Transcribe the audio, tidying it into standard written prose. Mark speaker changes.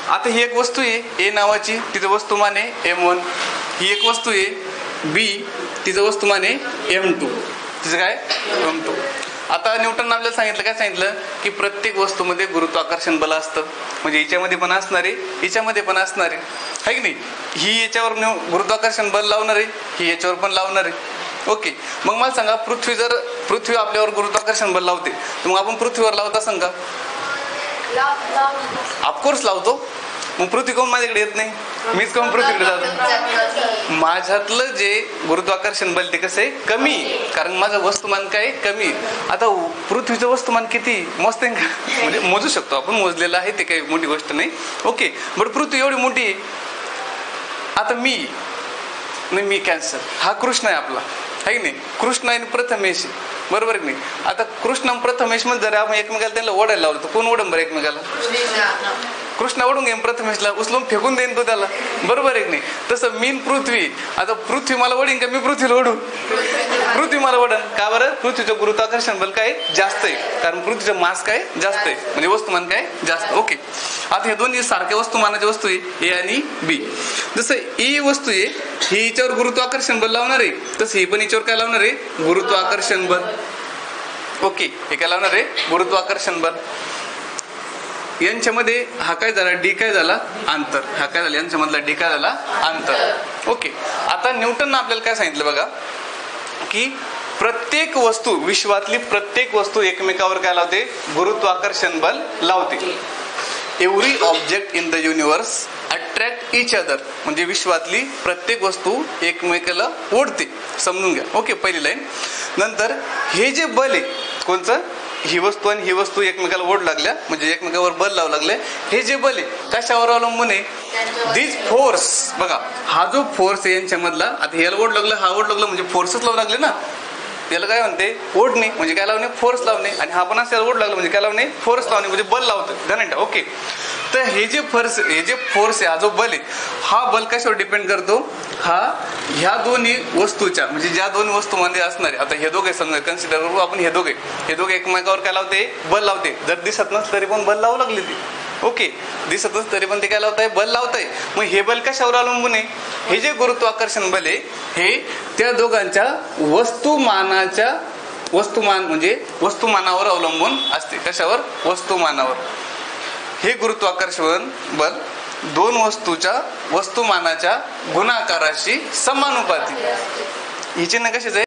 Speaker 1: आता ही एक वस्तू आहे ए नावाची, तिचं वस्तुमान आहे m1. ही एक वस्तू आहे बी, तिचं वस्तुमान आहे m2. तिचं काय m2. आता न्यूटन आपल्याला सांगितलं, काय सांगितलं की प्रत्येक वस्तूमध्ये गुरुत्वाकर्षण बल असतं. म्हणजे हिच्यामध्ये पण असणार आहे, हिच्यामध्ये पण असणार आहे की नाही. ही याच्यावर गुरुत्वाकर्षण बल लावणार आहे, ही याच्यावर पण लावणार आहे. ओके, मग मला सांगा पृथ्वी आपल्यावर गुरुत्वाकर्षण बल लावते, तर मग आपण पृथ्वीवर लावत असाल का? ऑफकोर्स लावतो. मग पृथ्वी कोण माझ्याकडे येत नाही, मीच कोण पृथ्वीकडे जातो. माझ्यातलं जे गुरुत्वाकर्षण बल ते कसं आहे, कमी, कारण माझं वस्तुमान काय कमी. आता पृथ्वीचं वस्तुमान किती मोजते का? म्हणजे मोजू शकतो आपण, मोजलेलं आहे, ते काही मोठी गोष्ट नाही. ओके, बट पृथ्वी एवढी मोठी आहे. आता मी कॅन्सर, हा कृष्ण आहे आपला, आहे की नाही. कृष्ण आणि प्रथमेश, बरोबर आहे की नाही. आता कृष्ण प्रथमेश मध्ये जर आपण एकमेकाला त्यांना ओढायला लावलं तर कोण ओढन बरं एकमेकाला? कृष्ण ओढून घेईन प्रथमेशला, उचलून फेकून देईन तो त्याला, बरोबर आहे की नाही. तसं मीन पृथ्वी, आता पृथ्वी मला ओढीन का मी पृथ्वीला ओढू? पृथ्वी मला ओढन का बरं? पृथ्वीचं गुरुत्वाकर्षण बल काय जास्त आहे, कारण पृथ्वीचं मास काय जास्त आहे, म्हणजे वस्तुमान काय जास्त. ओके, आता हे दोन्ही सारख्या वस्तुमानाची वस्तू आहे ए आणि बी. जसं ए वस्तू आहे ही हिच्यावर गुरुत्वाकर्षण बल लावणार आहे, तसं ही पण हिच्यावर काय लावणार आहे, गुरुत्वाकर्षण बल. ओके, हे काय लावणार आहे, गुरुत्वाकर्षण बल. यांच्यामध्ये हा काय झाला, डी काय झाला, अंतर. हा काय झाला, यांच्यामधला डी काय झाला, अंतर. ओके, आता न्यूटन आपल्याला काय सांगितलं बघा, की प्रत्येक वस्तू, विश्वातली प्रत्येक वस्तू एकमेकावर काय लावते, गुरुत्वाकर्षण बल लावते. Every object in the universe attract each other, म्हणजे विश्वातली प्रत्येक वस्तू एकमेकाला ओढते, समजून घ्या. ओके, पहिली लाईन. नंतर हे जे बल आहे कोणचं, ही वस्तू आणि ही वस्तू एकमेकाला ओढ लागल्या, म्हणजे एकमेकावर बल लावू लागले. हे जे बल आहे कशावर अवलंबून आहे, दिस फोर्स. बघा, हा जो फोर्स आहे यांच्यामधला, आता याला ओढ लागलं, हा ओढ लागलं, म्हणजे फोर्सच लावू लागले ना. याला काय म्हणते, ओढणे, म्हणजे काय लावणे, फोर्स लावणे. आणि हा पण असं ओढ लागलं म्हणजे काय लावणे, फोर्स लावणे, म्हणजे बल लावतो. धनंटा. ओके, तर हे जे फोर्स आहे, हा जो बल आहे, हा बल कशावर डिपेंड करतो, हा ह्या दोन्ही वस्तूच्या, म्हणजे ज्या दोन्ही वस्तूमध्ये असणारे, आता हे दोघे समजा कन्सिडर करू आपण, हे दोघे एकमेकावर काय लावते, बल लावते. जर दिसत नसलं तरी पण बल लावू लागले ते. ओके, दिसतच तरी पण ते काय लावताय, बल लावताय. मग हे बल कशावर अवलंबून आहे, हे जे गुरुत्वाकर्षण बल आहे हे त्या दोघांच्या वस्तुमान म्हणजे वस्तुमानावर अवलंबून असते. कशावर, वस्तुमानावर. हे गुरुत्वाकर्षण बल दोन वस्तूच्या वस्तुमानाच्या गुणाकाराशी समानुपाती. हिचे ना कशाच आहे,